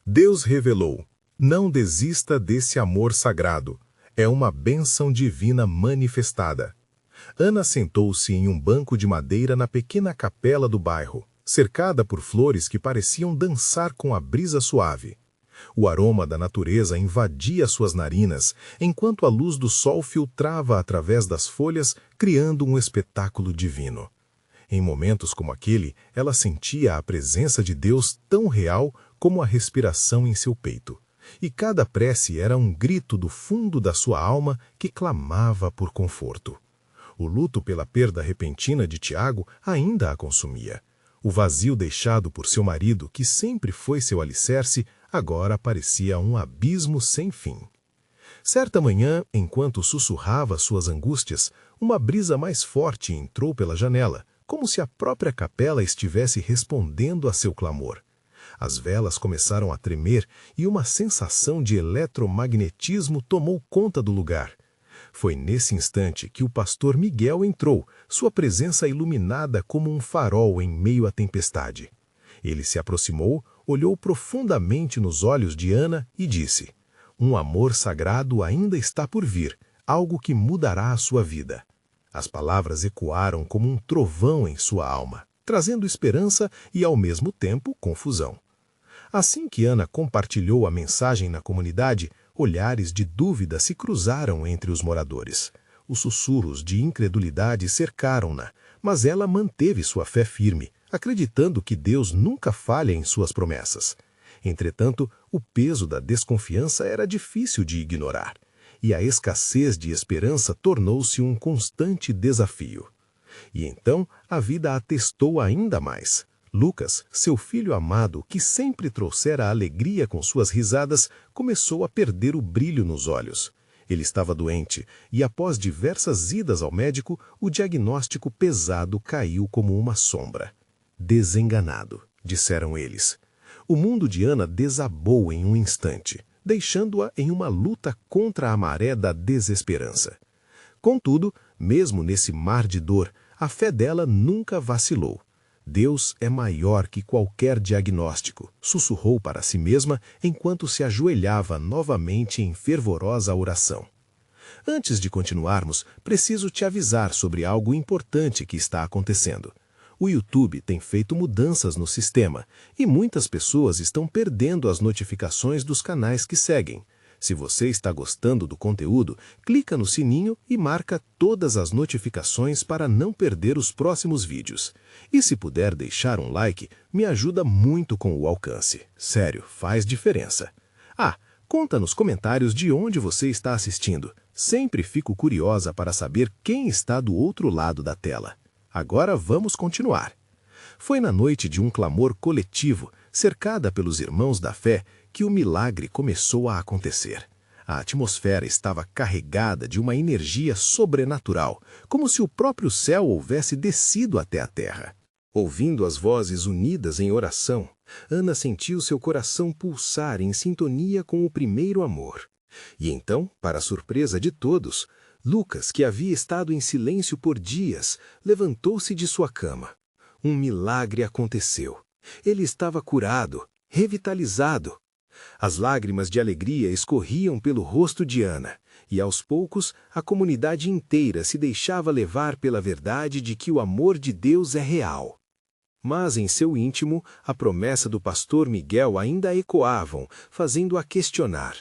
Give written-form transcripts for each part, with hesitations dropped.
Deus revelou: não desista desse amor sagrado. É uma bênção divina manifestada. Ana sentou-se em um banco de madeira na pequena capela do bairro, cercada por flores que pareciam dançar com a brisa suave. O aroma da natureza invadia suas narinas, enquanto a luz do sol filtrava através das folhas, criando um espetáculo divino. Em momentos como aquele, ela sentia a presença de Deus tão real como a respiração em seu peito. E cada prece era um grito do fundo da sua alma que clamava por conforto. O luto pela perda repentina de Tiago ainda a consumia. O vazio deixado por seu marido, que sempre foi seu alicerce, agora parecia um abismo sem fim. Certa manhã, enquanto sussurrava suas angústias, uma brisa mais forte entrou pela janela, como se a própria capela estivesse respondendo a seu clamor. As velas começaram a tremer e uma sensação de eletromagnetismo tomou conta do lugar. Foi nesse instante que o pastor Miguel entrou, sua presença iluminada como um farol em meio à tempestade. Ele se aproximou, olhou profundamente nos olhos de Ana e disse: um amor sagrado ainda está por vir, algo que mudará a sua vida. As palavras ecoaram como um trovão em sua alma, trazendo esperança e, ao mesmo tempo, confusão. Assim que Ana compartilhou a mensagem na comunidade, olhares de dúvida se cruzaram entre os moradores. Os sussurros de incredulidade cercaram-na, mas ela manteve sua fé firme, acreditando que Deus nunca falha em suas promessas. Entretanto, o peso da desconfiança era difícil de ignorar, e a escassez de esperança tornou-se um constante desafio. E então a vida a testou ainda mais. Lucas, seu filho amado, que sempre trouxera alegria com suas risadas, começou a perder o brilho nos olhos. Ele estava doente e, após diversas idas ao médico, o diagnóstico pesado caiu como uma sombra. Desenganado, disseram eles. O mundo de Ana desabou em um instante, deixando-a em uma luta contra a maré da desesperança. Contudo, mesmo nesse mar de dor, a fé dela nunca vacilou. Deus é maior que qualquer diagnóstico, sussurrou para si mesma enquanto se ajoelhava novamente em fervorosa oração. Antes de continuarmos, preciso te avisar sobre algo importante que está acontecendo. O YouTube tem feito mudanças no sistema e muitas pessoas estão perdendo as notificações dos canais que seguem. Se você está gostando do conteúdo, clica no sininho e marca todas as notificações para não perder os próximos vídeos. E se puder deixar um like, me ajuda muito com o alcance. Sério, faz diferença. Conta nos comentários de onde você está assistindo. Sempre fico curiosa para saber quem está do outro lado da tela. Agora vamos continuar. Foi na noite de um clamor coletivo, cercada pelos irmãos da fé, que o milagre começou a acontecer. A atmosfera estava carregada de uma energia sobrenatural, como se o próprio céu houvesse descido até a terra. Ouvindo as vozes unidas em oração, Ana sentiu seu coração pulsar em sintonia com o primeiro amor. E então, para a surpresa de todos, Lucas, que havia estado em silêncio por dias, levantou-se de sua cama. Um milagre aconteceu. Ele estava curado, revitalizado. As lágrimas de alegria escorriam pelo rosto de Ana, e aos poucos a comunidade inteira se deixava levar pela verdade de que o amor de Deus é real. Mas em seu íntimo, a promessa do pastor Miguel ainda ecoavam, fazendo-a questionar.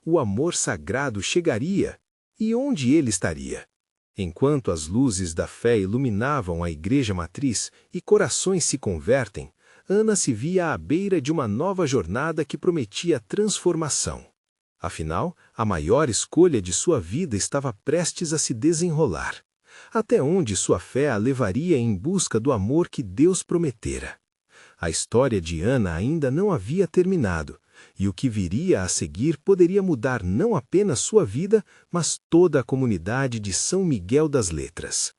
O amor sagrado chegaria, e onde ele estaria? Enquanto as luzes da fé iluminavam a igreja matriz e corações se convertem, Ana se via à beira de uma nova jornada que prometia transformação. Afinal, a maior escolha de sua vida estava prestes a se desenrolar. Até onde sua fé a levaria em busca do amor que Deus prometera? A história de Ana ainda não havia terminado, e o que viria a seguir poderia mudar não apenas sua vida, mas toda a comunidade de São Miguel das Letras.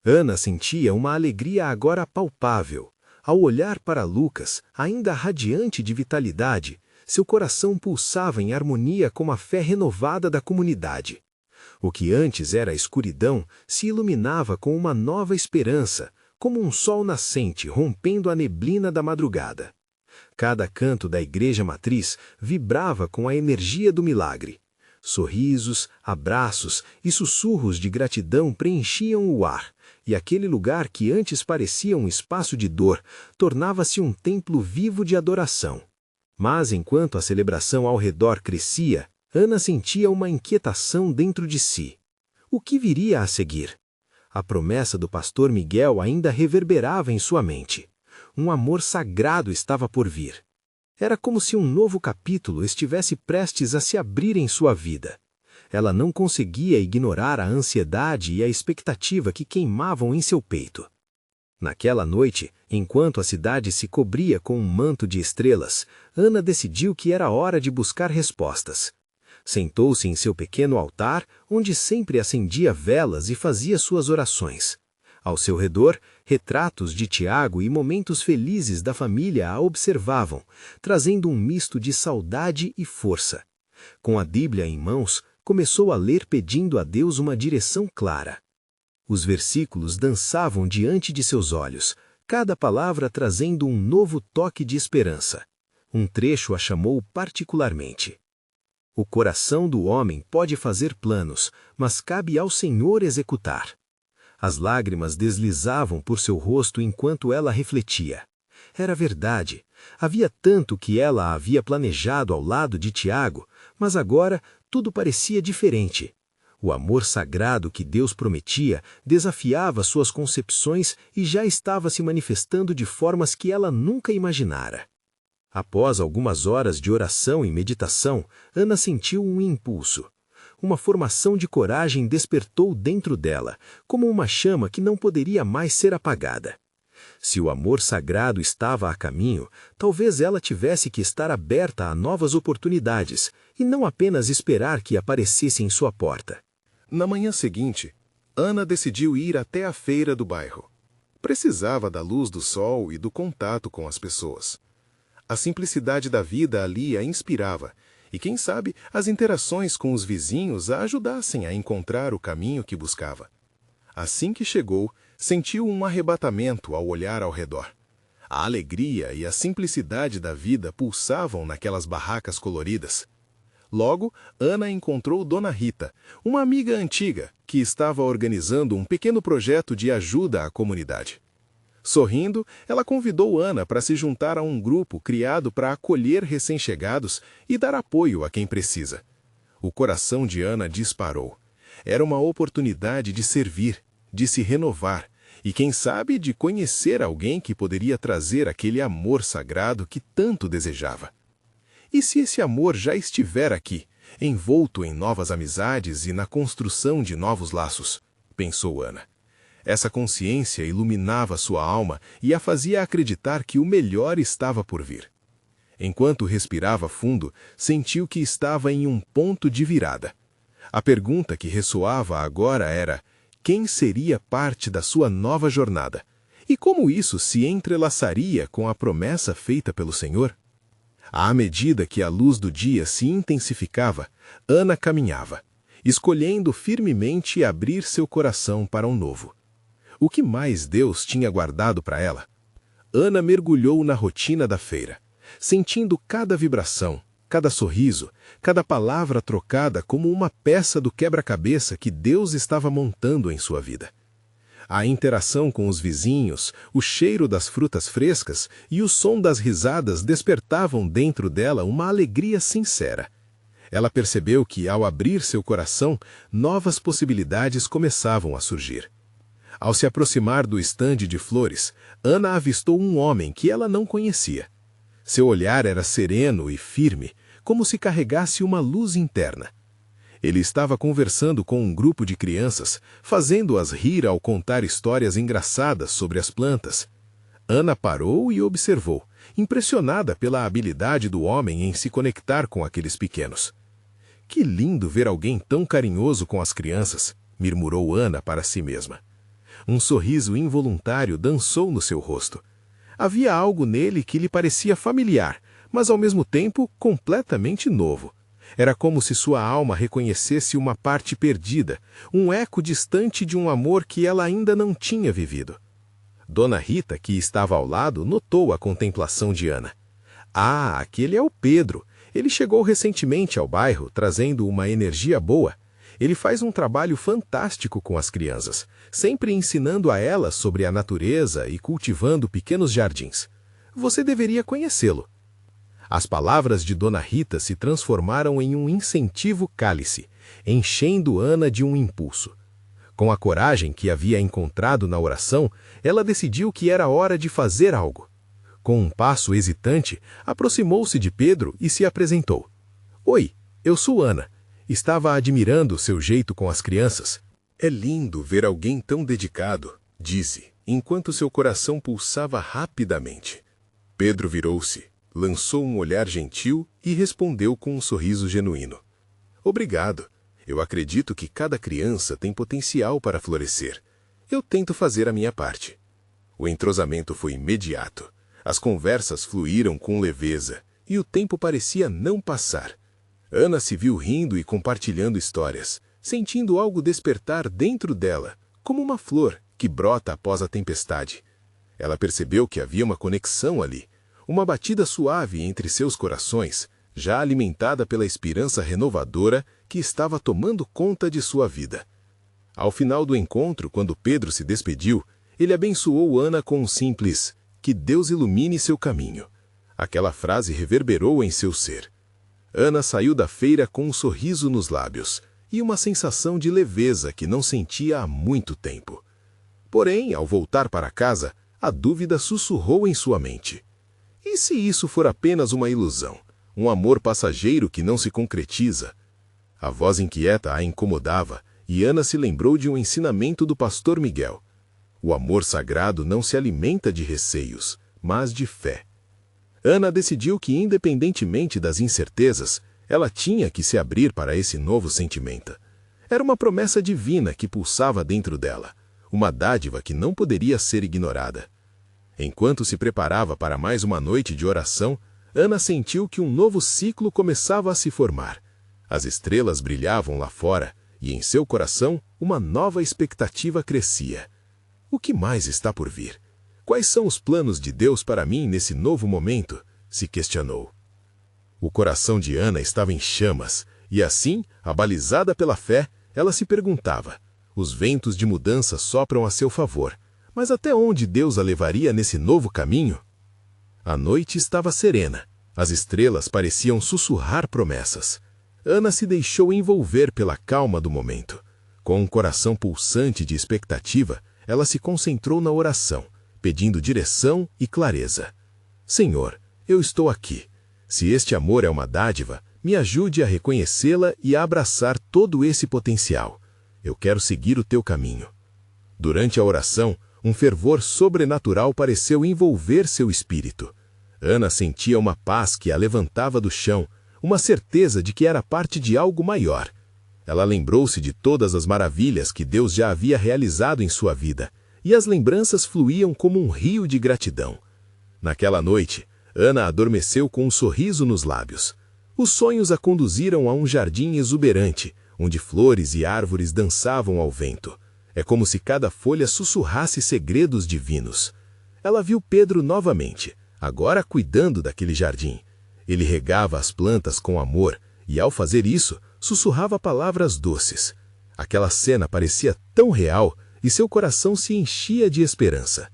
Ana sentia uma alegria agora palpável. Ao olhar para Lucas, ainda radiante de vitalidade, seu coração pulsava em harmonia com a fé renovada da comunidade. O que antes era escuridão se iluminava com uma nova esperança, como um sol nascente rompendo a neblina da madrugada. Cada canto da igreja matriz vibrava com a energia do milagre. Sorrisos, abraços e sussurros de gratidão preenchiam o ar, e aquele lugar que antes parecia um espaço de dor, tornava-se um templo vivo de adoração. Mas enquanto a celebração ao redor crescia, Ana sentia uma inquietação dentro de si. O que viria a seguir? A promessa do pastor Miguel ainda reverberava em sua mente. Um amor sagrado estava por vir. Era como se um novo capítulo estivesse prestes a se abrir em sua vida. Ela não conseguia ignorar a ansiedade e a expectativa que queimavam em seu peito. Naquela noite, enquanto a cidade se cobria com um manto de estrelas, Ana decidiu que era hora de buscar respostas. Sentou-se em seu pequeno altar, onde sempre acendia velas e fazia suas orações. Ao seu redor, retratos de Tiago e momentos felizes da família a observavam, trazendo um misto de saudade e força. Com a Bíblia em mãos, começou a ler pedindo a Deus uma direção clara. Os versículos dançavam diante de seus olhos, cada palavra trazendo um novo toque de esperança. Um trecho a chamou particularmente. O coração do homem pode fazer planos, mas cabe ao Senhor executar. As lágrimas deslizavam por seu rosto enquanto ela refletia. Era verdade. Havia tanto que ela havia planejado ao lado de Tiago, mas agora tudo parecia diferente. O amor sagrado que Deus prometia desafiava suas concepções e já estava se manifestando de formas que ela nunca imaginara. Após algumas horas de oração e meditação, Ana sentiu um impulso. Uma formação de coragem despertou dentro dela, como uma chama que não poderia mais ser apagada. Se o amor sagrado estava a caminho, talvez ela tivesse que estar aberta a novas oportunidades, e não apenas esperar que aparecesse em sua porta. Na manhã seguinte, Ana decidiu ir até a feira do bairro. Precisava da luz do sol e do contato com as pessoas. A simplicidade da vida ali a inspirava, e quem sabe as interações com os vizinhos a ajudassem a encontrar o caminho que buscava. Assim que chegou, sentiu um arrebatamento ao olhar ao redor. A alegria e a simplicidade da vida pulsavam naquelas barracas coloridas. Logo, Ana encontrou Dona Rita, uma amiga antiga, que estava organizando um pequeno projeto de ajuda à comunidade. Sorrindo, ela convidou Ana para se juntar a um grupo criado para acolher recém-chegados e dar apoio a quem precisa. O coração de Ana disparou. Era uma oportunidade de servir, de se renovar e, quem sabe, de conhecer alguém que poderia trazer aquele amor sagrado que tanto desejava. E se esse amor já estiver aqui, envolto em novas amizades e na construção de novos laços? Pensou Ana. Essa consciência iluminava sua alma e a fazia acreditar que o melhor estava por vir. Enquanto respirava fundo, sentiu que estava em um ponto de virada. A pergunta que ressoava agora era: quem seria parte da sua nova jornada? E como isso se entrelaçaria com a promessa feita pelo Senhor? À medida que a luz do dia se intensificava, Ana caminhava, escolhendo firmemente abrir seu coração para um novo. O que mais Deus tinha guardado para ela? Ana mergulhou na rotina da feira, sentindo cada vibração, cada sorriso, cada palavra trocada como uma peça do quebra-cabeça que Deus estava montando em sua vida. A interação com os vizinhos, o cheiro das frutas frescas e o som das risadas despertavam dentro dela uma alegria sincera. Ela percebeu que, ao abrir seu coração, novas possibilidades começavam a surgir. Ao se aproximar do estande de flores, Ana avistou um homem que ela não conhecia. Seu olhar era sereno e firme, como se carregasse uma luz interna. Ele estava conversando com um grupo de crianças, fazendo-as rir ao contar histórias engraçadas sobre as plantas. Ana parou e observou, impressionada pela habilidade do homem em se conectar com aqueles pequenos. Que lindo ver alguém tão carinhoso com as crianças, murmurou Ana para si mesma. Um sorriso involuntário dançou no seu rosto. Havia algo nele que lhe parecia familiar, mas ao mesmo tempo completamente novo. Era como se sua alma reconhecesse uma parte perdida, um eco distante de um amor que ela ainda não tinha vivido. Dona Rita, que estava ao lado, notou a contemplação de Ana. Ah, aquele é o Pedro. Ele chegou recentemente ao bairro, trazendo uma energia boa. Ele faz um trabalho fantástico com as crianças, sempre ensinando a elas sobre a natureza e cultivando pequenos jardins. Você deveria conhecê-lo. As palavras de Dona Rita se transformaram em um incentivo cálice, enchendo Ana de um impulso. Com a coragem que havia encontrado na oração, ela decidiu que era hora de fazer algo. Com um passo hesitante, aproximou-se de Pedro e se apresentou. Oi, eu sou Ana. Estava admirando seu jeito com as crianças. É lindo ver alguém tão dedicado, disse, enquanto seu coração pulsava rapidamente. Pedro virou-se, lançou um olhar gentil e respondeu com um sorriso genuíno. Obrigado. Eu acredito que cada criança tem potencial para florescer. Eu tento fazer a minha parte. O entrosamento foi imediato. As conversas fluíram com leveza e o tempo parecia não passar. Ana se viu rindo e compartilhando histórias, sentindo algo despertar dentro dela, como uma flor que brota após a tempestade. Ela percebeu que havia uma conexão ali, uma batida suave entre seus corações, já alimentada pela esperança renovadora que estava tomando conta de sua vida. Ao final do encontro, quando Pedro se despediu, ele abençoou Ana com um simples "Que Deus ilumine seu caminho". Aquela frase reverberou em seu ser. Ana saiu da feira com um sorriso nos lábios e uma sensação de leveza que não sentia há muito tempo. Porém, ao voltar para casa, a dúvida sussurrou em sua mente. E se isso for apenas uma ilusão? Um amor passageiro que não se concretiza? A voz inquieta a incomodava e Ana se lembrou de um ensinamento do pastor Miguel. O amor sagrado não se alimenta de receios, mas de fé. Ana decidiu que, independentemente das incertezas, ela tinha que se abrir para esse novo sentimento. Era uma promessa divina que pulsava dentro dela, uma dádiva que não poderia ser ignorada. Enquanto se preparava para mais uma noite de oração, Ana sentiu que um novo ciclo começava a se formar. As estrelas brilhavam lá fora e, em seu coração, uma nova expectativa crescia. O que mais está por vir? Quais são os planos de Deus para mim nesse novo momento? Se questionou. O coração de Ana estava em chamas, e assim, abalizada pela fé, ela se perguntava: os ventos de mudança sopram a seu favor, mas até onde Deus a levaria nesse novo caminho? A noite estava serena, as estrelas pareciam sussurrar promessas. Ana se deixou envolver pela calma do momento. Com um coração pulsante de expectativa, ela se concentrou na oração, pedindo direção e clareza. Senhor, eu estou aqui. Se este amor é uma dádiva, me ajude a reconhecê-la e a abraçar todo esse potencial. Eu quero seguir o teu caminho. Durante a oração, um fervor sobrenatural pareceu envolver seu espírito. Ana sentia uma paz que a levantava do chão, uma certeza de que era parte de algo maior. Ela lembrou-se de todas as maravilhas que Deus já havia realizado em sua vida, e as lembranças fluíam como um rio de gratidão. Naquela noite, Ana adormeceu com um sorriso nos lábios. Os sonhos a conduziram a um jardim exuberante, onde flores e árvores dançavam ao vento. É como se cada folha sussurrasse segredos divinos. Ela viu Pedro novamente, agora cuidando daquele jardim. Ele regava as plantas com amor e, ao fazer isso, sussurrava palavras doces. Aquela cena parecia tão real e seu coração se enchia de esperança.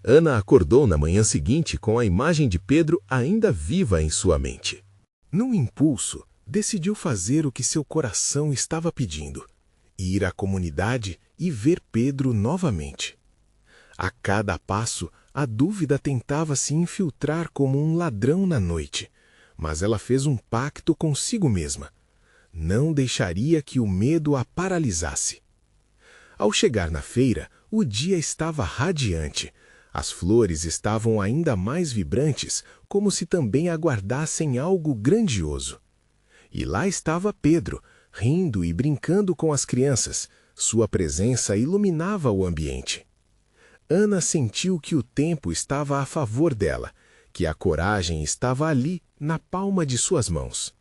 Ana acordou na manhã seguinte com a imagem de Pedro ainda viva em sua mente. Num impulso, decidiu fazer o que seu coração estava pedindo: ir à comunidade e ver Pedro novamente. A cada passo, a dúvida tentava se infiltrar como um ladrão na noite, mas ela fez um pacto consigo mesma. Não deixaria que o medo a paralisasse. Ao chegar na feira, o dia estava radiante. As flores estavam ainda mais vibrantes, como se também aguardassem algo grandioso. E lá estava Pedro, rindo e brincando com as crianças. Sua presença iluminava o ambiente. Ana sentiu que o tempo estava a favor dela, que a coragem estava ali, na palma de suas mãos.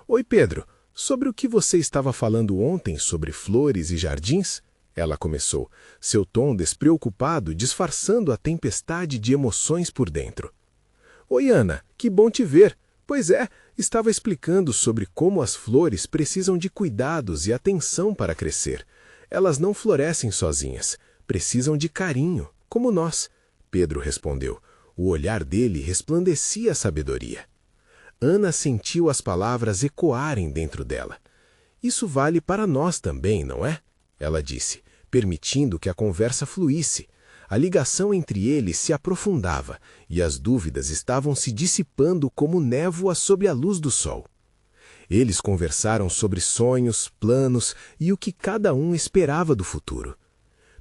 Oi, Pedro, sobre o que você estava falando ontem sobre flores e jardins? Ela começou, seu tom despreocupado disfarçando a tempestade de emoções por dentro. Oi, Ana, que bom te ver. Pois é, estava explicando sobre como as flores precisam de cuidados e atenção para crescer. Elas não florescem sozinhas, precisam de carinho, como nós. Pedro respondeu. O olhar dele resplandecia sabedoria. Ana sentiu as palavras ecoarem dentro dela. Isso vale para nós também, não é? Ela disse, permitindo que a conversa fluísse. A ligação entre eles se aprofundava e as dúvidas estavam se dissipando como névoa sob a luz do sol. Eles conversaram sobre sonhos, planos e o que cada um esperava do futuro.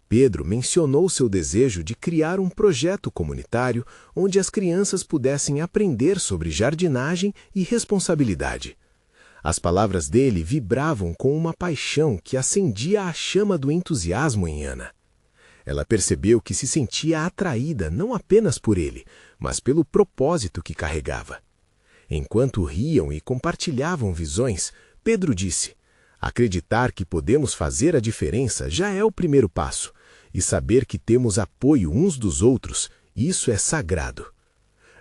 Pedro mencionou seu desejo de criar um projeto comunitário onde as crianças pudessem aprender sobre jardinagem e responsabilidade. As palavras dele vibravam com uma paixão que acendia a chama do entusiasmo em Ana. Ela percebeu que se sentia atraída não apenas por ele, mas pelo propósito que carregava. Enquanto riam e compartilhavam visões, Pedro disse: acreditar que podemos fazer a diferença já é o primeiro passo, e saber que temos apoio uns dos outros, isso é sagrado.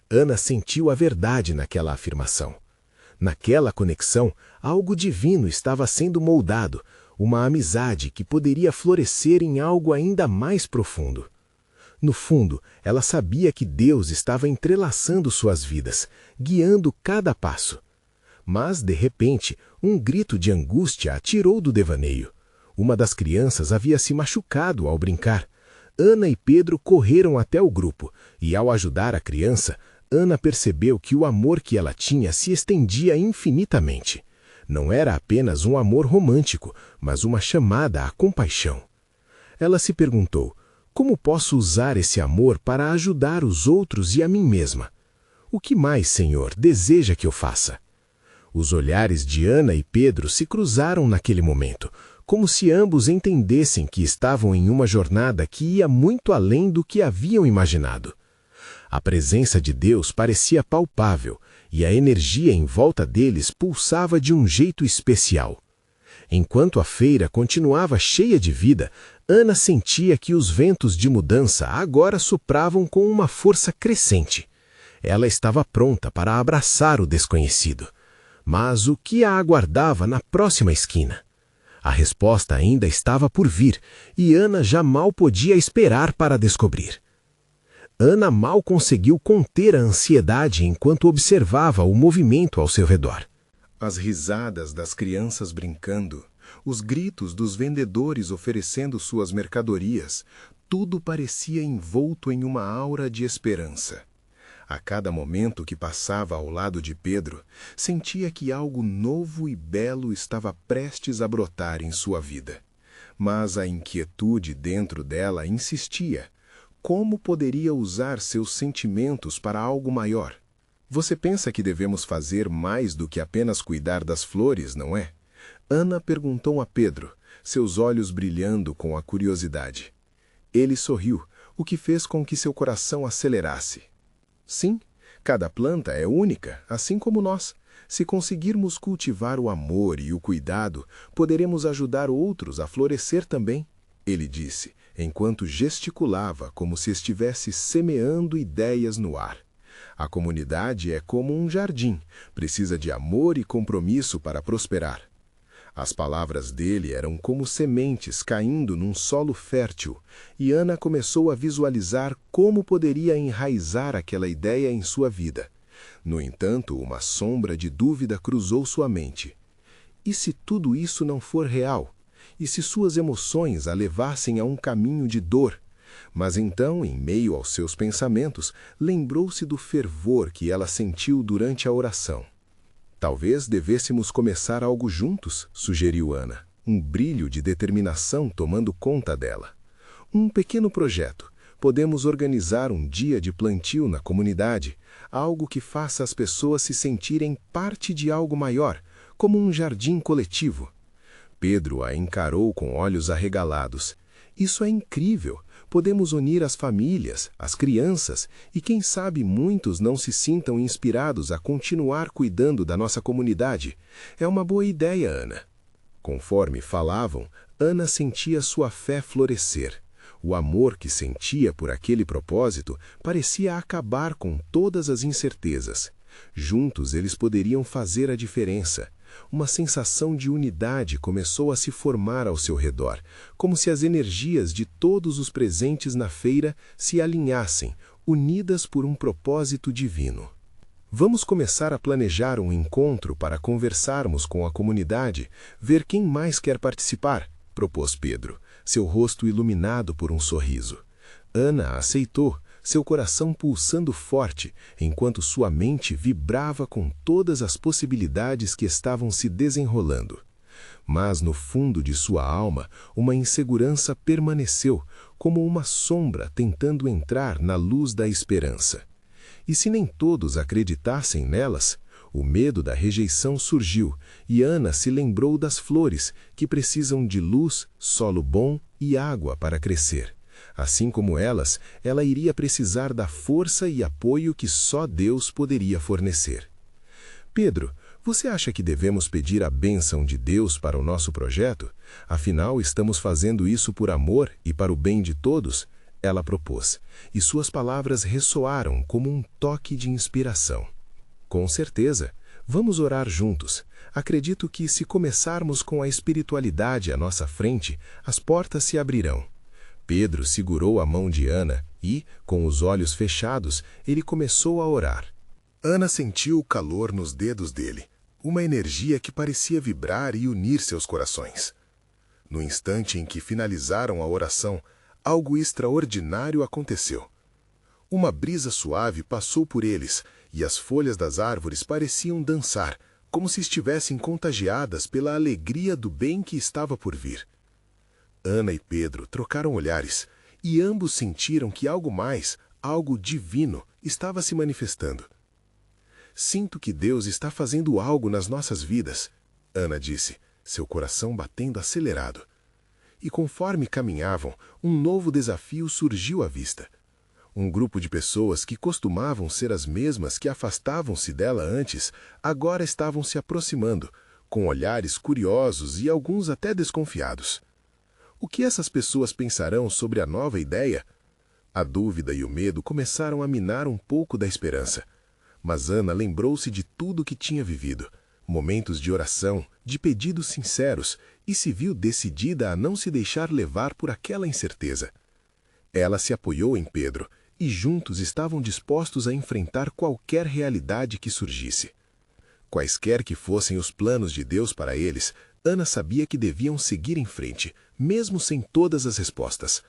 Ana sentiu a verdade naquela afirmação. Naquela conexão, algo divino estava sendo moldado, uma amizade que poderia florescer em algo ainda mais profundo. No fundo, ela sabia que Deus estava entrelaçando suas vidas, guiando cada passo. Mas, de repente, um grito de angústia a tirou do devaneio. Uma das crianças havia se machucado ao brincar. Ana e Pedro correram até o grupo, e ao ajudar a criança, Ana percebeu que o amor que ela tinha se estendia infinitamente. Não era apenas um amor romântico, mas uma chamada à compaixão. Ela se perguntou: como posso usar esse amor para ajudar os outros e a mim mesma? O que mais, Senhor, deseja que eu faça? Os olhares de Ana e Pedro se cruzaram naquele momento, como se ambos entendessem que estavam em uma jornada que ia muito além do que haviam imaginado. A presença de Deus parecia palpável, e a energia em volta deles pulsava de um jeito especial. Enquanto a feira continuava cheia de vida, Ana sentia que os ventos de mudança agora sopravam com uma força crescente. Ela estava pronta para abraçar o desconhecido. Mas o que a aguardava na próxima esquina? A resposta ainda estava por vir, e Ana já mal podia esperar para descobrir. Ana mal conseguiu conter a ansiedade enquanto observava o movimento ao seu redor. As risadas das crianças brincando, os gritos dos vendedores oferecendo suas mercadorias, tudo parecia envolto em uma aura de esperança. A cada momento que passava ao lado de Pedro, sentia que algo novo e belo estava prestes a brotar em sua vida. Mas a inquietude dentro dela insistia. Como poderia usar seus sentimentos para algo maior? Você pensa que devemos fazer mais do que apenas cuidar das flores, não é? Ana perguntou a Pedro, seus olhos brilhando com a curiosidade. Ele sorriu, o que fez com que seu coração acelerasse. Sim, cada planta é única, assim como nós. Se conseguirmos cultivar o amor e o cuidado, poderemos ajudar outros a florescer também, ele disse, enquanto gesticulava como se estivesse semeando ideias no ar. A comunidade é como um jardim, precisa de amor e compromisso para prosperar. As palavras dele eram como sementes caindo num solo fértil, e Ana começou a visualizar como poderia enraizar aquela ideia em sua vida. No entanto, uma sombra de dúvida cruzou sua mente. E se tudo isso não for real? E se suas emoções a levassem a um caminho de dor? Mas então, em meio aos seus pensamentos, lembrou-se do fervor que ela sentiu durante a oração. Talvez devêssemos começar algo juntos, sugeriu Ana, um brilho de determinação tomando conta dela. Um pequeno projeto. Podemos organizar um dia de plantio na comunidade, algo que faça as pessoas se sentirem parte de algo maior, como um jardim coletivo. Pedro a encarou com olhos arregalados. Isso é incrível! Podemos unir as famílias, as crianças, e quem sabe muitos não se sintam inspirados a continuar cuidando da nossa comunidade. É uma boa ideia, Ana. Conforme falavam, Ana sentia sua fé florescer. O amor que sentia por aquele propósito parecia acabar com todas as incertezas. Juntos eles poderiam fazer a diferença. Uma sensação de unidade começou a se formar ao seu redor, como se as energias de todos os presentes na feira se alinhassem, unidas por um propósito divino. Vamos começar a planejar um encontro para conversarmos com a comunidade, ver quem mais quer participar, propôs Pedro, seu rosto iluminado por um sorriso. Ana aceitou, seu coração pulsando forte, enquanto sua mente vibrava com todas as possibilidades que estavam se desenrolando. Mas no fundo de sua alma, uma insegurança permaneceu, como uma sombra tentando entrar na luz da esperança. E se nem todos acreditassem nelas, o medo da rejeição surgiu, e Ana se lembrou das flores, que precisam de luz, solo bom e água para crescer. Assim como elas, ela iria precisar da força e apoio que só Deus poderia fornecer. Pedro, você acha que devemos pedir a bênção de Deus para o nosso projeto? Afinal, estamos fazendo isso por amor e para o bem de todos? Ela propôs, e suas palavras ressoaram como um toque de inspiração. Com certeza, vamos orar juntos. Acredito que se começarmos com a espiritualidade à nossa frente, as portas se abrirão. Pedro segurou a mão de Ana e, com os olhos fechados, ele começou a orar. Ana sentiu o calor nos dedos dele, uma energia que parecia vibrar e unir seus corações. No instante em que finalizaram a oração, algo extraordinário aconteceu. Uma brisa suave passou por eles, e as folhas das árvores pareciam dançar, como se estivessem contagiadas pela alegria do bem que estava por vir. Ana e Pedro trocaram olhares, e ambos sentiram que algo mais, algo divino, estava se manifestando. Sinto que Deus está fazendo algo nas nossas vidas, Ana disse, seu coração batendo acelerado. E conforme caminhavam, um novo desafio surgiu à vista. Um grupo de pessoas que costumavam ser as mesmas que afastavam-se dela antes, agora estavam se aproximando, com olhares curiosos e alguns até desconfiados. O que essas pessoas pensarão sobre a nova ideia? A dúvida e o medo começaram a minar um pouco da esperança. Mas Ana lembrou-se de tudo que tinha vivido, momentos de oração, de pedidos sinceros, e se viu decidida a não se deixar levar por aquela incerteza. Ela se apoiou em Pedro, e juntos estavam dispostos a enfrentar qualquer realidade que surgisse. Quaisquer que fossem os planos de Deus para eles, Ana sabia que deviam seguir em frente, mesmo sem todas as respostas.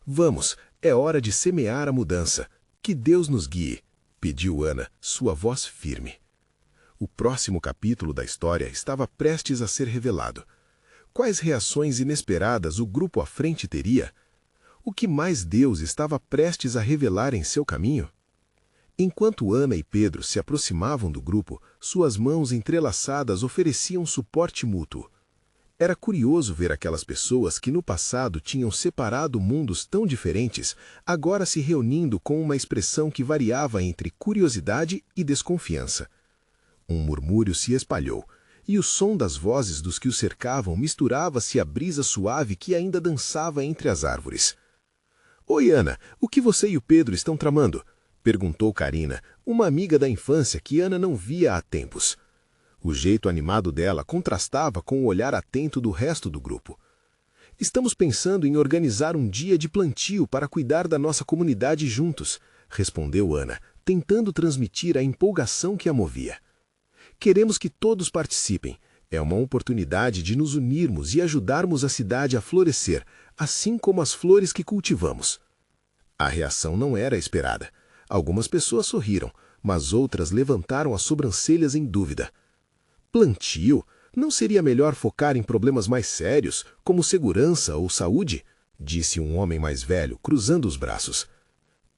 Vamos, é hora de semear a mudança. Que Deus nos guie, pediu Ana, sua voz firme. O próximo capítulo da história estava prestes a ser revelado. Quais reações inesperadas o grupo à frente teria? O que mais Deus estava prestes a revelar em seu caminho? Enquanto Ana e Pedro se aproximavam do grupo, suas mãos entrelaçadas ofereciam suporte mútuo. Era curioso ver aquelas pessoas que no passado tinham separado mundos tão diferentes, agora se reunindo com uma expressão que variava entre curiosidade e desconfiança. Um murmúrio se espalhou, e o som das vozes dos que o cercavam misturava-se à brisa suave que ainda dançava entre as árvores. «Oi, Ana, o que você e o Pedro estão tramando?» perguntou Karina, uma amiga da infância que Ana não via há tempos. O jeito animado dela contrastava com o olhar atento do resto do grupo. «Estamos pensando em organizar um dia de plantio para cuidar da nossa comunidade juntos», respondeu Ana, tentando transmitir a empolgação que a movia. «Queremos que todos participem. É uma oportunidade de nos unirmos e ajudarmos a cidade a florescer, assim como as flores que cultivamos». A reação não era esperada. Algumas pessoas sorriram, mas outras levantaram as sobrancelhas em dúvida. «Plantio? Não seria melhor focar em problemas mais sérios, como segurança ou saúde?» disse um homem mais velho, cruzando os braços.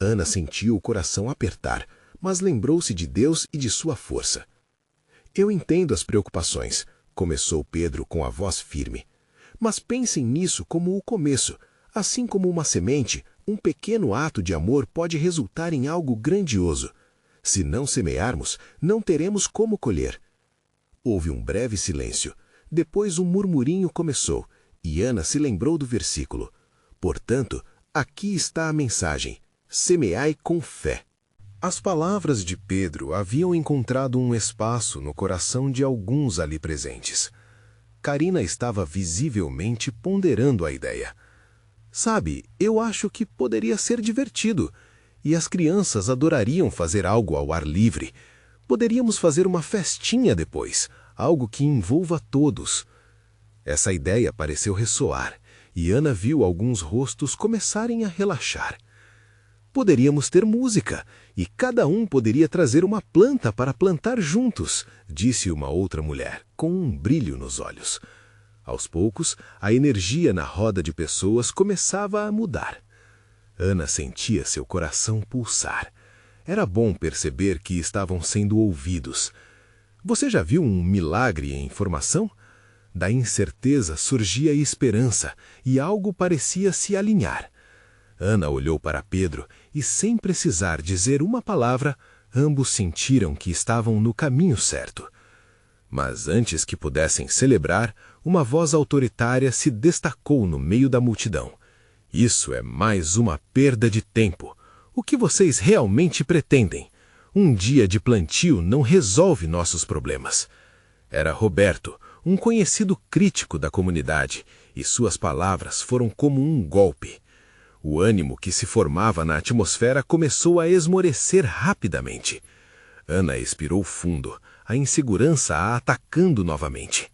Ana sentiu o coração apertar, mas lembrou-se de Deus e de sua força. «Eu entendo as preocupações», começou Pedro com a voz firme. «Mas pensem nisso como o começo. Assim como uma semente, um pequeno ato de amor pode resultar em algo grandioso. Se não semearmos, não teremos como colher». Houve um breve silêncio. Depois um murmurinho começou, e Ana se lembrou do versículo. Portanto, aqui está a mensagem: semeai com fé. As palavras de Pedro haviam encontrado um espaço no coração de alguns ali presentes. Karina estava visivelmente ponderando a ideia. Sabe, eu acho que poderia ser divertido, e as crianças adorariam fazer algo ao ar livre. Poderíamos fazer uma festinha depois, algo que envolva todos. Essa ideia pareceu ressoar, e Ana viu alguns rostos começarem a relaxar. Poderíamos ter música, e cada um poderia trazer uma planta para plantar juntos, disse uma outra mulher, com um brilho nos olhos. Aos poucos, a energia na roda de pessoas começava a mudar. Ana sentia seu coração pulsar. Era bom perceber que estavam sendo ouvidos. Você já viu um milagre em formação? Da incerteza surgia esperança, e algo parecia se alinhar. Ana olhou para Pedro e, sem precisar dizer uma palavra, ambos sentiram que estavam no caminho certo. Mas antes que pudessem celebrar, uma voz autoritária se destacou no meio da multidão. Isso é mais uma perda de tempo. O que vocês realmente pretendem? Um dia de plantio não resolve nossos problemas. Era Roberto, um conhecido crítico da comunidade, e suas palavras foram como um golpe. O ânimo que se formava na atmosfera começou a esmorecer rapidamente. Ana expirou fundo, a insegurança a atacando novamente.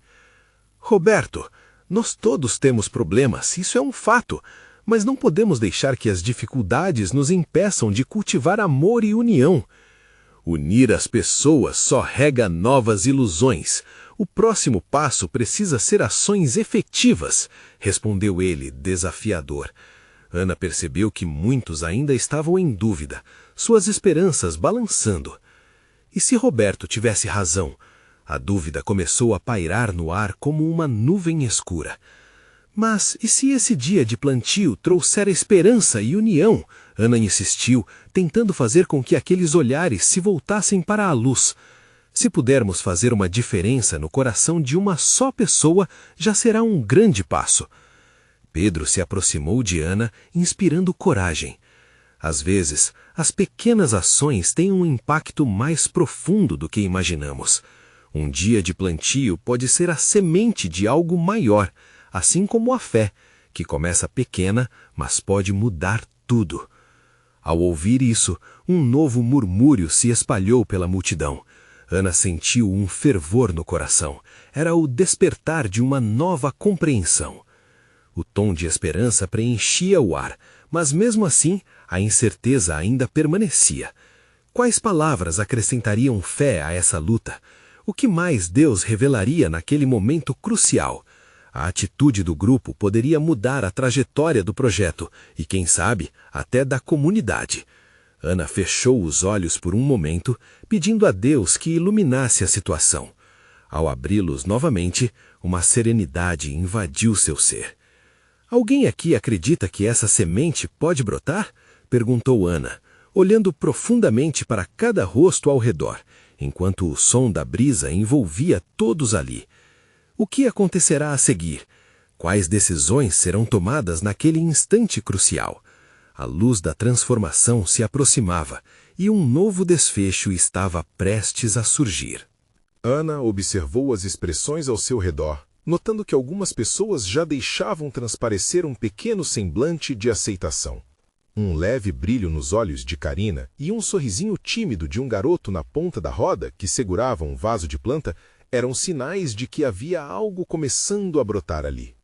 Roberto, nós todos temos problemas, isso é um fato, mas não podemos deixar que as dificuldades nos impeçam de cultivar amor e união. Unir as pessoas só rega novas ilusões. O próximo passo precisa ser ações efetivas, respondeu ele, desafiador. Ana percebeu que muitos ainda estavam em dúvida, suas esperanças balançando. E se Roberto tivesse razão? A dúvida começou a pairar no ar como uma nuvem escura. Mas e se esse dia de plantio trouxer esperança e união? Ana insistiu, tentando fazer com que aqueles olhares se voltassem para a luz. Se pudermos fazer uma diferença no coração de uma só pessoa, já será um grande passo. Pedro se aproximou de Ana, inspirando coragem. Às vezes, as pequenas ações têm um impacto mais profundo do que imaginamos. Um dia de plantio pode ser a semente de algo maior, assim como a fé, que começa pequena, mas pode mudar tudo. Ao ouvir isso, um novo murmúrio se espalhou pela multidão. Ana sentiu um fervor no coração. Era o despertar de uma nova compreensão. O tom de esperança preenchia o ar, mas mesmo assim, a incerteza ainda permanecia. Quais palavras acrescentariam fé a essa luta? O que mais Deus revelaria naquele momento crucial? A atitude do grupo poderia mudar a trajetória do projeto e, quem sabe, até da comunidade. Ana fechou os olhos por um momento, pedindo a Deus que iluminasse a situação. Ao abri-los novamente, uma serenidade invadiu seu ser. Alguém aqui acredita que essa semente pode brotar? Perguntou Ana, olhando profundamente para cada rosto ao redor, enquanto o som da brisa envolvia todos ali. O que acontecerá a seguir? Quais decisões serão tomadas naquele instante crucial? A luz da transformação se aproximava e um novo desfecho estava prestes a surgir. Ana observou as expressões ao seu redor, notando que algumas pessoas já deixavam transparecer um pequeno semblante de aceitação. Um leve brilho nos olhos de Karina e um sorrisinho tímido de um garoto na ponta da roda que segurava um vaso de planta eram sinais de que havia algo começando a brotar ali.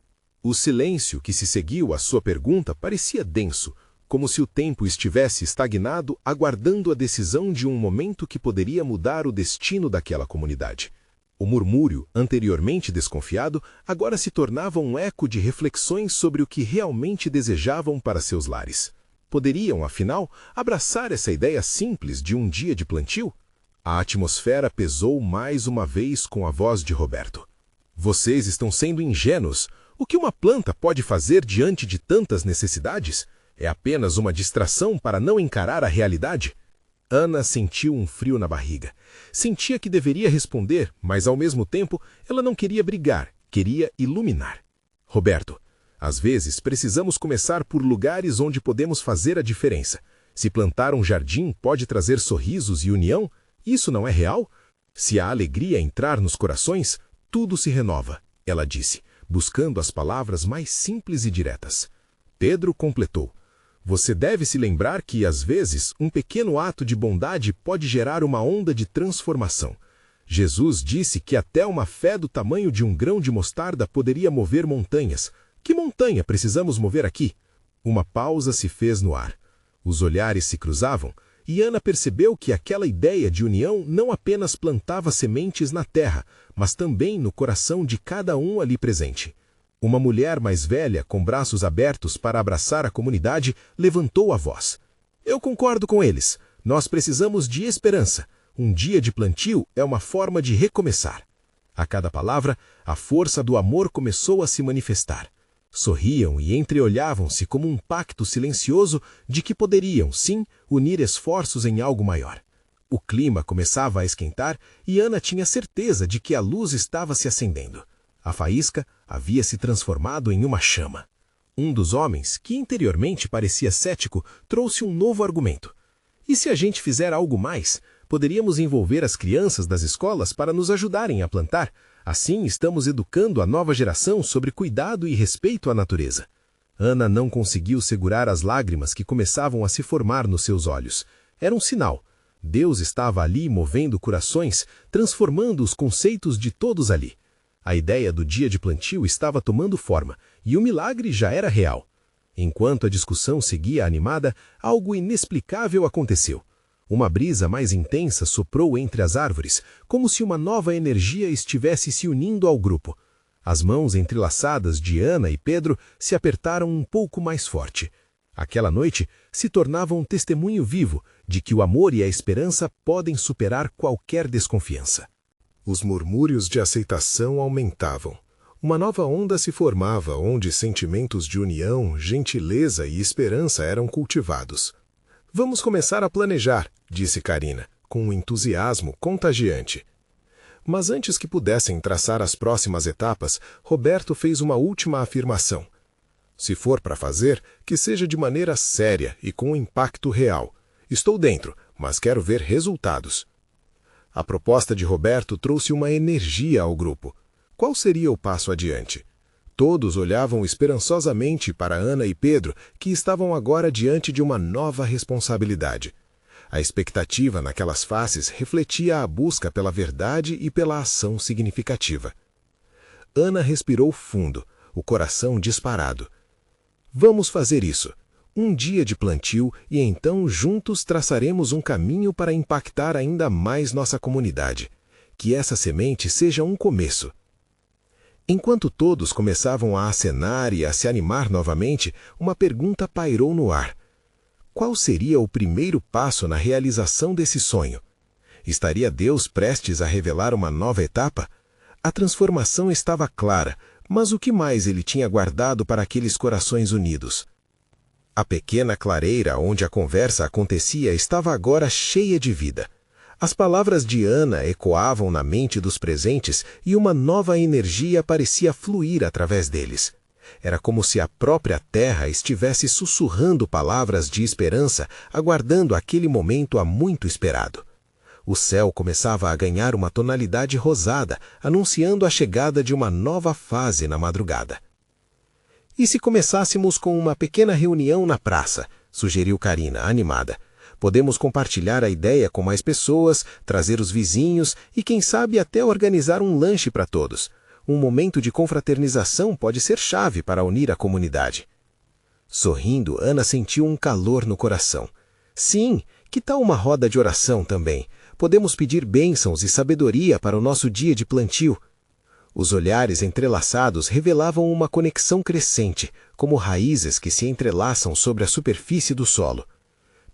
O silêncio que se seguiu à sua pergunta parecia denso, como se o tempo estivesse estagnado aguardando a decisão de um momento que poderia mudar o destino daquela comunidade. O murmúrio, anteriormente desconfiado, agora se tornava um eco de reflexões sobre o que realmente desejavam para seus lares. Poderiam, afinal, abraçar essa ideia simples de um dia de plantio? A atmosfera pesou mais uma vez com a voz de Roberto. Vocês estão sendo ingênuos. O que uma planta pode fazer diante de tantas necessidades? É apenas uma distração para não encarar a realidade? Ana sentiu um frio na barriga. Sentia que deveria responder, mas ao mesmo tempo ela não queria brigar, queria iluminar. Roberto, Às vezes, precisamos começar por lugares onde podemos fazer a diferença. Se plantar um jardim pode trazer sorrisos e união, isso não é real? Se a alegria entrar nos corações, tudo se renova, ela disse, buscando as palavras mais simples e diretas. Pedro completou. Você deve se lembrar que, às vezes, um pequeno ato de bondade pode gerar uma onda de transformação. Jesus disse que até uma fé do tamanho de um grão de mostarda poderia mover montanhas. Que montanha precisamos mover aqui? Uma pausa se fez no ar. Os olhares se cruzavam, e Ana percebeu que aquela ideia de união não apenas plantava sementes na terra, mas também no coração de cada um ali presente. Uma mulher mais velha, com braços abertos para abraçar a comunidade, levantou a voz. Eu concordo com eles. Nós precisamos de esperança. Um dia de plantio é uma forma de recomeçar. A cada palavra, a força do amor começou a se manifestar. Sorriam e entreolhavam-se como um pacto silencioso de que poderiam, sim, unir esforços em algo maior. O clima começava a esquentar e Ana tinha certeza de que a luz estava se acendendo. A faísca havia se transformado em uma chama. Um dos homens, que interiormente parecia cético, trouxe um novo argumento. E se a gente fizer algo mais, poderíamos envolver as crianças das escolas para nos ajudarem a plantar. Assim estamos educando a nova geração sobre cuidado e respeito à natureza. Ana não conseguiu segurar as lágrimas que começavam a se formar nos seus olhos. Era um sinal. Deus estava ali movendo corações, transformando os conceitos de todos ali. A ideia do dia de plantio estava tomando forma, e o milagre já era real. Enquanto a discussão seguia animada, algo inexplicável aconteceu. Uma brisa mais intensa soprou entre as árvores, como se uma nova energia estivesse se unindo ao grupo. As mãos entrelaçadas de Ana e Pedro se apertaram um pouco mais forte. Aquela noite se tornava um testemunho vivo de que o amor e a esperança podem superar qualquer desconfiança. Os murmúrios de aceitação aumentavam. Uma nova onda se formava onde sentimentos de união, gentileza e esperança eram cultivados. Vamos começar a planejar, disse Karina, com um entusiasmo contagiante. Mas antes que pudessem traçar as próximas etapas, Roberto fez uma última afirmação. Se for para fazer, que seja de maneira séria e com impacto real. Estou dentro, mas quero ver resultados. A proposta de Roberto trouxe uma energia ao grupo. Qual seria o passo adiante? Todos olhavam esperançosamente para Ana e Pedro, que estavam agora diante de uma nova responsabilidade. A expectativa naquelas faces refletia a busca pela verdade e pela ação significativa. Ana respirou fundo, o coração disparado. Vamos fazer isso. Um dia de plantio e então juntos traçaremos um caminho para impactar ainda mais nossa comunidade. Que essa semente seja um começo. Enquanto todos começavam a acenar e a se animar novamente, uma pergunta pairou no ar. Qual seria o primeiro passo na realização desse sonho? Estaria Deus prestes a revelar uma nova etapa? A transformação estava clara, mas o que mais ele tinha guardado para aqueles corações unidos? A pequena clareira onde a conversa acontecia estava agora cheia de vida. As palavras de Ana ecoavam na mente dos presentes e uma nova energia parecia fluir através deles. Era como se a própria terra estivesse sussurrando palavras de esperança, aguardando aquele momento há muito esperado. O céu começava a ganhar uma tonalidade rosada, anunciando a chegada de uma nova fase na madrugada. E se começássemos com uma pequena reunião na praça? Sugeriu Karina, animada. Podemos compartilhar a ideia com mais pessoas, trazer os vizinhos e, quem sabe, até organizar um lanche para todos. Um momento de confraternização pode ser chave para unir a comunidade. Sorrindo, Ana sentiu um calor no coração. Sim, que tal uma roda de oração também? Podemos pedir bênçãos e sabedoria para o nosso dia de plantio. Os olhares entrelaçados revelavam uma conexão crescente, como raízes que se entrelaçam sobre a superfície do solo.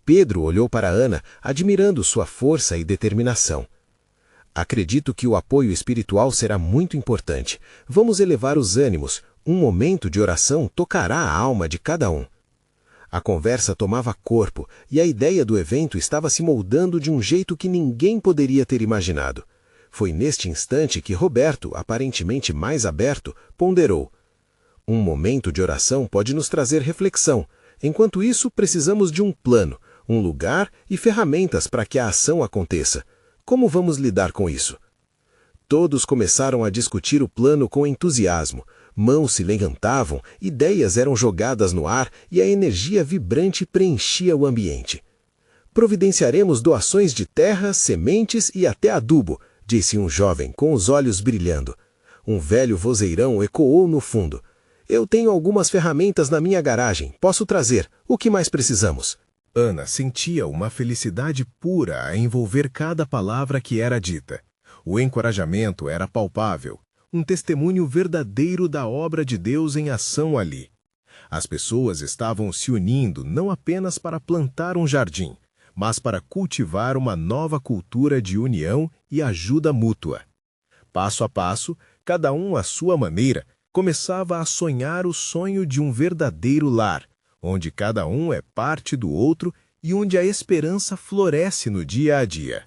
Pedro olhou para Ana, admirando sua força e determinação. Acredito que o apoio espiritual será muito importante. Vamos elevar os ânimos. Um momento de oração tocará a alma de cada um. A conversa tomava corpo e a ideia do evento estava se moldando de um jeito que ninguém poderia ter imaginado. Foi neste instante que Roberto, aparentemente mais aberto, ponderou. Um momento de oração pode nos trazer reflexão. Enquanto isso, precisamos de um plano, um lugar e ferramentas para que a ação aconteça. Como vamos lidar com isso? Todos começaram a discutir o plano com entusiasmo. Mãos se levantavam, ideias eram jogadas no ar e a energia vibrante preenchia o ambiente. Providenciaremos doações de terra, sementes e até adubo, disse um jovem com os olhos brilhando. Um velho vozeirão ecoou no fundo. Eu tenho algumas ferramentas na minha garagem, posso trazer. O que mais precisamos? Ana sentia uma felicidade pura a envolver cada palavra que era dita. O encorajamento era palpável, um testemunho verdadeiro da obra de Deus em ação ali. As pessoas estavam se unindo não apenas para plantar um jardim, mas para cultivar uma nova cultura de união e ajuda mútua. Passo a passo, cada um à sua maneira, começava a sonhar o sonho de um verdadeiro lar, onde cada um é parte do outro e onde a esperança floresce no dia a dia.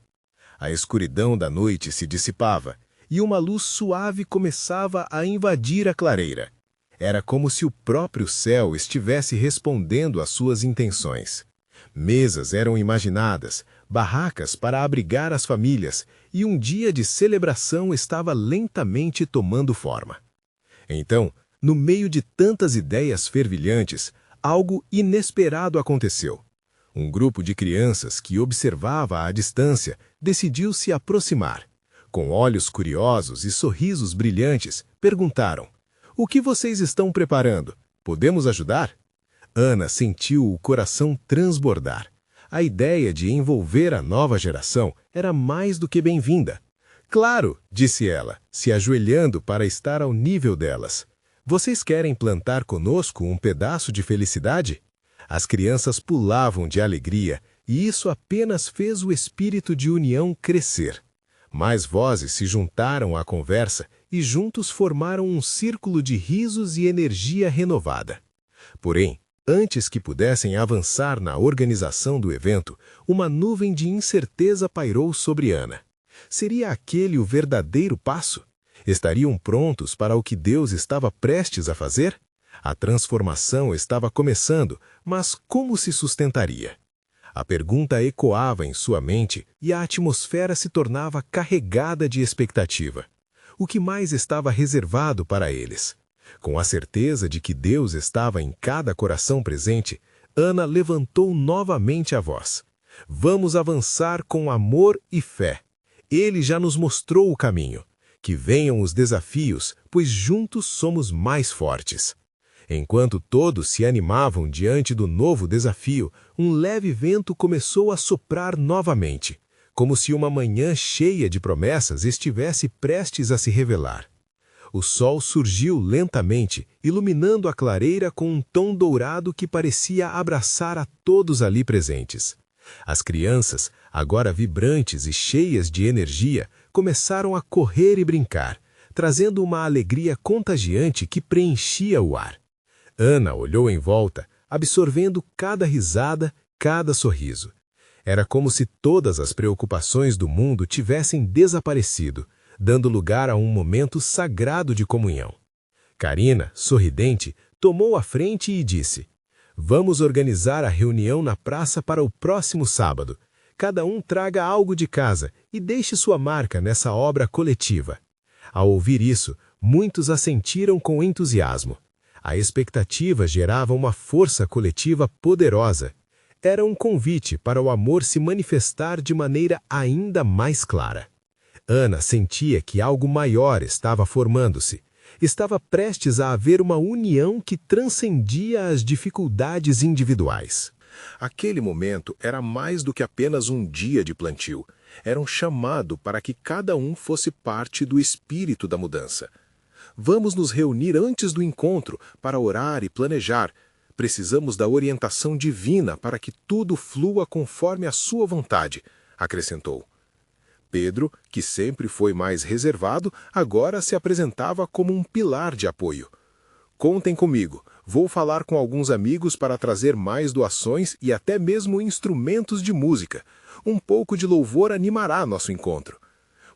A escuridão da noite se dissipava e uma luz suave começava a invadir a clareira. Era como se o próprio céu estivesse respondendo às suas intenções. Mesas eram imaginadas, barracas para abrigar as famílias, e um dia de celebração estava lentamente tomando forma. Então, no meio de tantas ideias fervilhantes, algo inesperado aconteceu. Um grupo de crianças que observava à distância decidiu se aproximar. Com olhos curiosos e sorrisos brilhantes, perguntaram: "O que vocês estão preparando? Podemos ajudar?" Ana sentiu o coração transbordar. A ideia de envolver a nova geração era mais do que bem-vinda. "Claro", disse ela, se ajoelhando para estar ao nível delas. "Vocês querem plantar conosco um pedaço de felicidade?" As crianças pulavam de alegria, e isso apenas fez o espírito de união crescer. Mais vozes se juntaram à conversa e juntos formaram um círculo de risos e energia renovada. Porém, antes que pudessem avançar na organização do evento, uma nuvem de incerteza pairou sobre Ana. Seria aquele o verdadeiro passo? Estariam prontos para o que Deus estava prestes a fazer? A transformação estava começando, mas como se sustentaria? A pergunta ecoava em sua mente e a atmosfera se tornava carregada de expectativa. O que mais estava reservado para eles? Com a certeza de que Deus estava em cada coração presente, Ana levantou novamente a voz. "Vamos avançar com amor e fé. Ele já nos mostrou o caminho. Que venham os desafios, pois juntos somos mais fortes." Enquanto todos se animavam diante do novo desafio, um leve vento começou a soprar novamente, como se uma manhã cheia de promessas estivesse prestes a se revelar. O sol surgiu lentamente, iluminando a clareira com um tom dourado que parecia abraçar a todos ali presentes. As crianças, agora vibrantes e cheias de energia, começaram a correr e brincar, trazendo uma alegria contagiante que preenchia o ar. Ana olhou em volta, absorvendo cada risada, cada sorriso. Era como se todas as preocupações do mundo tivessem desaparecido, dando lugar a um momento sagrado de comunhão. Karina, sorridente, tomou a frente e disse: "Vamos organizar a reunião na praça para o próximo sábado. Cada um traga algo de casa e deixe sua marca nessa obra coletiva." Ao ouvir isso, muitos assentiram com entusiasmo. A expectativa gerava uma força coletiva poderosa. Era um convite para o amor se manifestar de maneira ainda mais clara. Ana sentia que algo maior estava formando-se. Estava prestes a haver uma união que transcendia as dificuldades individuais. Aquele momento era mais do que apenas um dia de plantio. Era um chamado para que cada um fosse parte do espírito da mudança. "Vamos nos reunir antes do encontro para orar e planejar. Precisamos da orientação divina para que tudo flua conforme a sua vontade", acrescentou. Pedro, que sempre foi mais reservado, agora se apresentava como um pilar de apoio. "Contem comigo. Vou falar com alguns amigos para trazer mais doações e até mesmo instrumentos de música. Um pouco de louvor animará nosso encontro."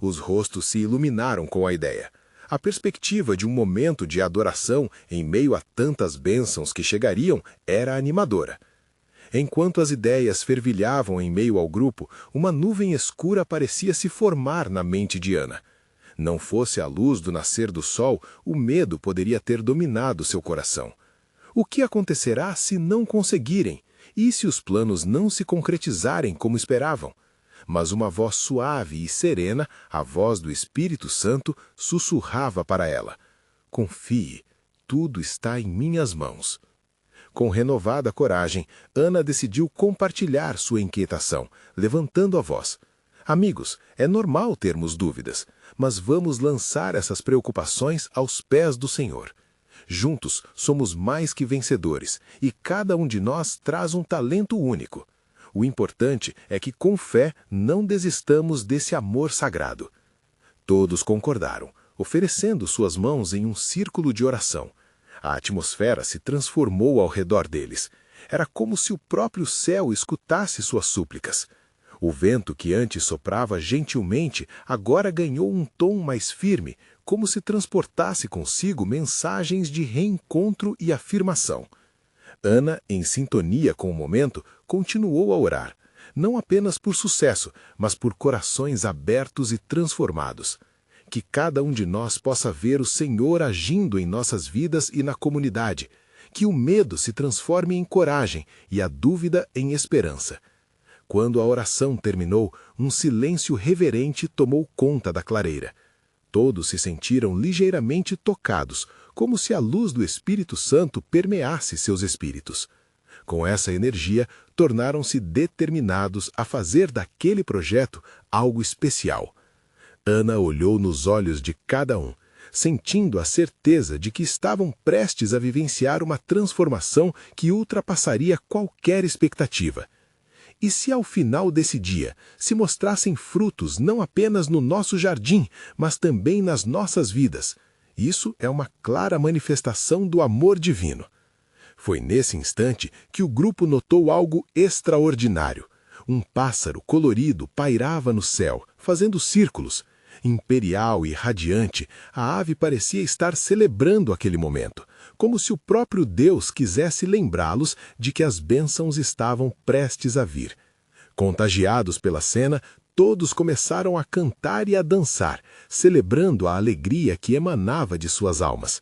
Os rostos se iluminaram com a ideia. A perspectiva de um momento de adoração em meio a tantas bênçãos que chegariam era animadora. Enquanto as ideias fervilhavam em meio ao grupo, uma nuvem escura parecia se formar na mente de Ana. Não fosse a luz do nascer do sol, o medo poderia ter dominado seu coração. O que acontecerá se não conseguirem? E se os planos não se concretizarem como esperavam? Mas uma voz suave e serena, a voz do Espírito Santo, sussurrava para ela: confie, tudo está em minhas mãos. Com renovada coragem, Ana decidiu compartilhar sua inquietação, levantando a voz. Amigos, é normal termos dúvidas, mas vamos lançar essas preocupações aos pés do Senhor. Juntos somos mais que vencedores, e cada um de nós traz um talento único. O importante é que, com fé, não desistamos desse amor sagrado. Todos concordaram, oferecendo suas mãos em um círculo de oração. A atmosfera se transformou ao redor deles. Era como se o próprio céu escutasse suas súplicas. O vento que antes soprava gentilmente agora ganhou um tom mais firme, como se transportasse consigo mensagens de reencontro e afirmação. Ana, em sintonia com o momento, continuou a orar, não apenas por sucesso, mas por corações abertos e transformados. Que cada um de nós possa ver o Senhor agindo em nossas vidas e na comunidade. Que o medo se transforme em coragem e a dúvida em esperança. Quando a oração terminou, um silêncio reverente tomou conta da clareira. Todos se sentiram ligeiramente tocados, como se a luz do Espírito Santo permeasse seus espíritos. Com essa energia, tornaram-se determinados a fazer daquele projeto algo especial. Ana olhou nos olhos de cada um, sentindo a certeza de que estavam prestes a vivenciar uma transformação que ultrapassaria qualquer expectativa. E se ao final desse dia se mostrassem frutos não apenas no nosso jardim, mas também nas nossas vidas? Isso é uma clara manifestação do amor divino. Foi nesse instante que o grupo notou algo extraordinário. Um pássaro colorido pairava no céu, fazendo círculos. Imperial e radiante, a ave parecia estar celebrando aquele momento, como se o próprio Deus quisesse lembrá-los de que as bênçãos estavam prestes a vir. Contagiados pela cena, todos começaram a cantar e a dançar, celebrando a alegria que emanava de suas almas.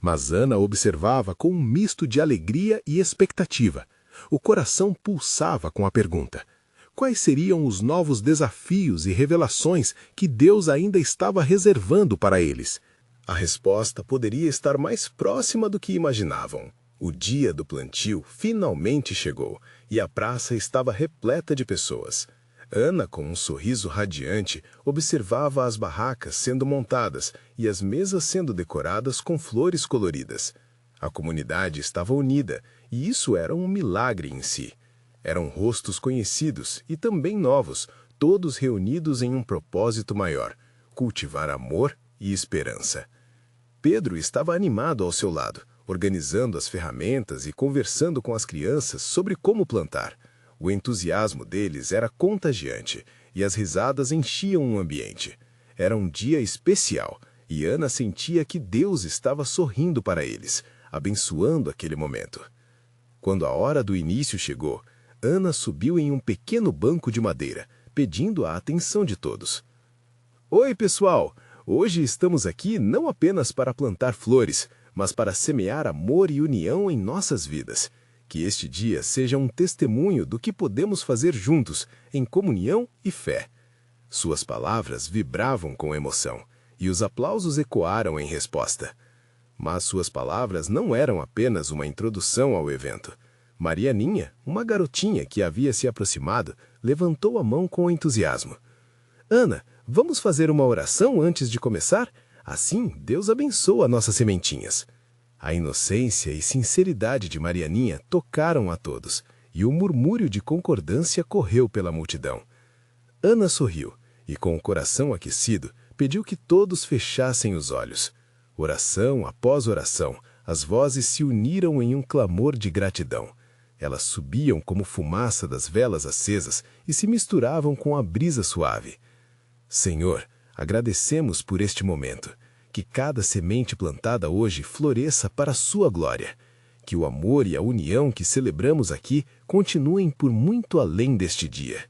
Mas Ana observava com um misto de alegria e expectativa. O coração pulsava com a pergunta: quais seriam os novos desafios e revelações que Deus ainda estava reservando para eles? A resposta poderia estar mais próxima do que imaginavam. O dia do plantio finalmente chegou e a praça estava repleta de pessoas. Ana, com um sorriso radiante, observava as barracas sendo montadas e as mesas sendo decoradas com flores coloridas. A comunidade estava unida e isso era um milagre em si. Eram rostos conhecidos e também novos, todos reunidos em um propósito maior: cultivar amor e esperança. Pedro estava animado ao seu lado, organizando as ferramentas e conversando com as crianças sobre como plantar. O entusiasmo deles era contagiante e as risadas enchiam o ambiente. Era um dia especial e Ana sentia que Deus estava sorrindo para eles, abençoando aquele momento. Quando a hora do início chegou, Ana subiu em um pequeno banco de madeira, pedindo a atenção de todos. Oi, pessoal! Hoje estamos aqui não apenas para plantar flores, mas para semear amor e união em nossas vidas. Que este dia seja um testemunho do que podemos fazer juntos, em comunhão e fé. Suas palavras vibravam com emoção, e os aplausos ecoaram em resposta. Mas suas palavras não eram apenas uma introdução ao evento. Marianinha, uma garotinha que havia se aproximado, levantou a mão com entusiasmo. Ana, vamos fazer uma oração antes de começar? Assim, Deus abençoa nossas sementinhas. A inocência e sinceridade de Marianinha tocaram a todos, e o murmúrio de concordância correu pela multidão. Ana sorriu, e com o coração aquecido, pediu que todos fechassem os olhos. Oração após oração, as vozes se uniram em um clamor de gratidão. Elas subiam como fumaça das velas acesas e se misturavam com a brisa suave. Senhor, agradecemos por este momento. Que cada semente plantada hoje floresça para a sua glória. Que o amor e a união que celebramos aqui continuem por muito além deste dia.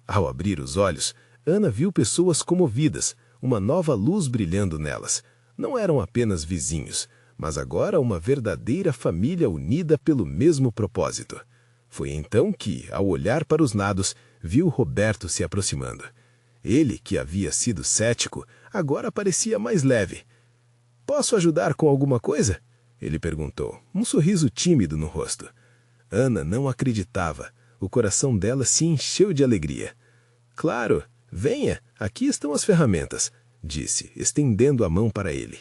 Ao abrir os olhos, Ana viu pessoas comovidas, uma nova luz brilhando nelas. Não eram apenas vizinhos, mas agora uma verdadeira família unida pelo mesmo propósito. Foi então que, ao olhar para os lados, viu Roberto se aproximando. Ele, que havia sido cético, agora parecia mais leve. "Posso ajudar com alguma coisa?" ele perguntou, um sorriso tímido no rosto. Ana não acreditava. O coração dela se encheu de alegria. "Claro, venha, aqui estão as ferramentas", disse, estendendo a mão para ele.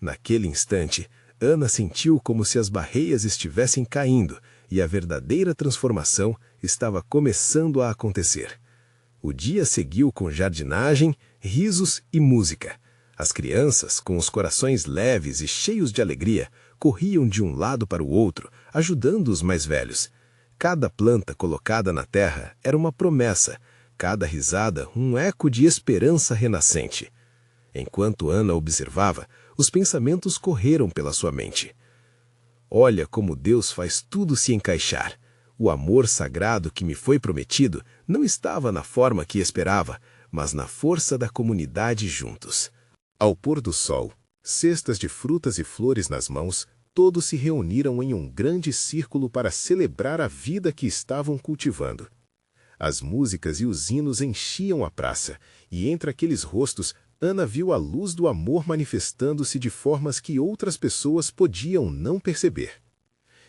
Naquele instante, Ana sentiu como se as barreiras estivessem caindo e a verdadeira transformação estava começando a acontecer. O dia seguiu com jardinagem, risos e música. As crianças, com os corações leves e cheios de alegria, corriam de um lado para o outro, ajudando os mais velhos. Cada planta colocada na terra era uma promessa, cada risada um eco de esperança renascente. Enquanto Ana observava, os pensamentos correram pela sua mente. Olha como Deus faz tudo se encaixar. O amor sagrado que me foi prometido não estava na forma que esperava, mas na força da comunidade juntos. Ao pôr do sol, cestas de frutas e flores nas mãos, todos se reuniram em um grande círculo para celebrar a vida que estavam cultivando. As músicas e os hinos enchiam a praça, e entre aqueles rostos, Ana viu a luz do amor manifestando-se de formas que outras pessoas podiam não perceber.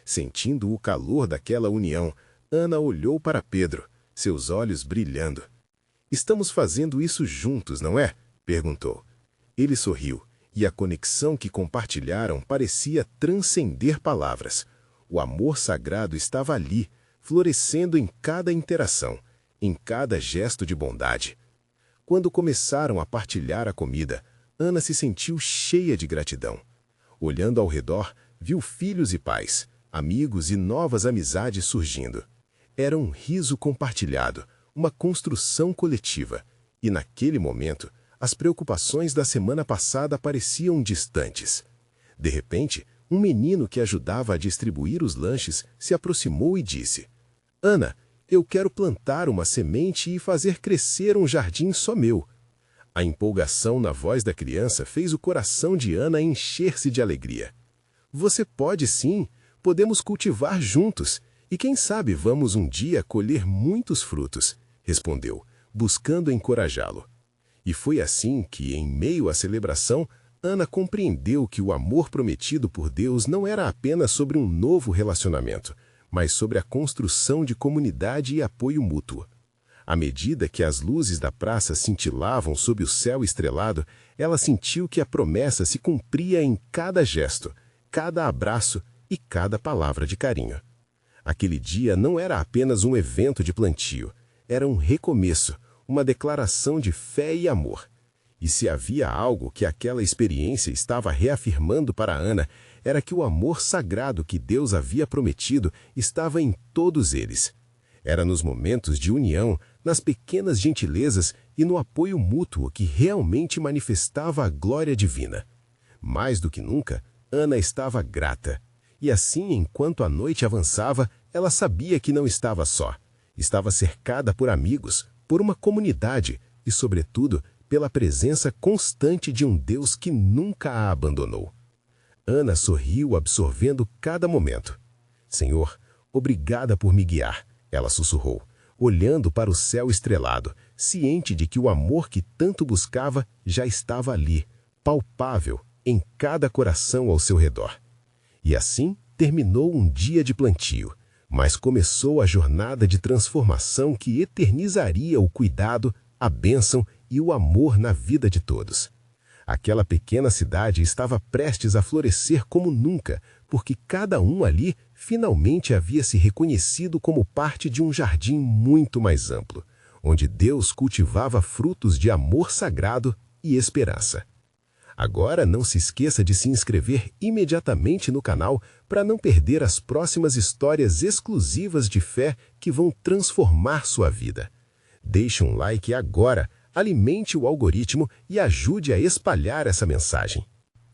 Sentindo o calor daquela união, Ana olhou para Pedro, seus olhos brilhando. "Estamos fazendo isso juntos, não é?" perguntou. Ele sorriu, e a conexão que compartilharam parecia transcender palavras. O amor sagrado estava ali, florescendo em cada interação, em cada gesto de bondade. Quando começaram a partilhar a comida, Ana se sentiu cheia de gratidão. Olhando ao redor, viu filhos e pais, amigos e novas amizades surgindo. Era um riso compartilhado, uma construção coletiva, e naquele momento, as preocupações da semana passada pareciam distantes. De repente, um menino que ajudava a distribuir os lanches se aproximou e disse: "Ana, eu quero plantar uma semente e fazer crescer um jardim só meu." A empolgação na voz da criança fez o coração de Ana encher-se de alegria. "Você pode sim, podemos cultivar juntos, e quem sabe vamos um dia colher muitos frutos", respondeu, buscando encorajá-lo. E foi assim que, em meio à celebração, Ana compreendeu que o amor prometido por Deus não era apenas sobre um novo relacionamento, mas sobre a construção de comunidade e apoio mútuo. À medida que as luzes da praça cintilavam sob o céu estrelado, ela sentiu que a promessa se cumpria em cada gesto, cada abraço e cada palavra de carinho. Aquele dia não era apenas um evento de plantio, era um recomeço, uma declaração de fé e amor. E se havia algo que aquela experiência estava reafirmando para Ana, era que o amor sagrado que Deus havia prometido estava em todos eles. Era nos momentos de união, nas pequenas gentilezas e no apoio mútuo que realmente manifestava a glória divina. Mais do que nunca, Ana estava grata. E assim, enquanto a noite avançava, ela sabia que não estava só. Estava cercada por amigos, por uma comunidade e, sobretudo, pela presença constante de um Deus que nunca a abandonou. Ana sorriu absorvendo cada momento. "Senhor, obrigada por me guiar", ela sussurrou, olhando para o céu estrelado, ciente de que o amor que tanto buscava já estava ali, palpável, em cada coração ao seu redor. E assim terminou um dia de plantio, mas começou a jornada de transformação que eternizaria o cuidado, a bênção e o amor na vida de todos. Aquela pequena cidade estava prestes a florescer como nunca, porque cada um ali finalmente havia se reconhecido como parte de um jardim muito mais amplo, onde Deus cultivava frutos de amor sagrado e esperança. Agora não se esqueça de se inscrever imediatamente no canal para não perder as próximas histórias exclusivas de fé que vão transformar sua vida. Deixe um like agora, alimente o algoritmo e ajude a espalhar essa mensagem.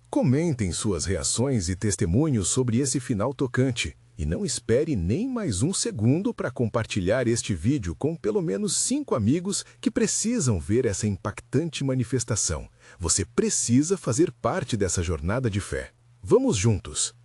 Comentem suas reações e testemunhos sobre esse final tocante. E não espere nem mais um segundo para compartilhar este vídeo com pelo menos 5 amigos que precisam ver essa impactante manifestação. Você precisa fazer parte dessa jornada de fé. Vamos juntos!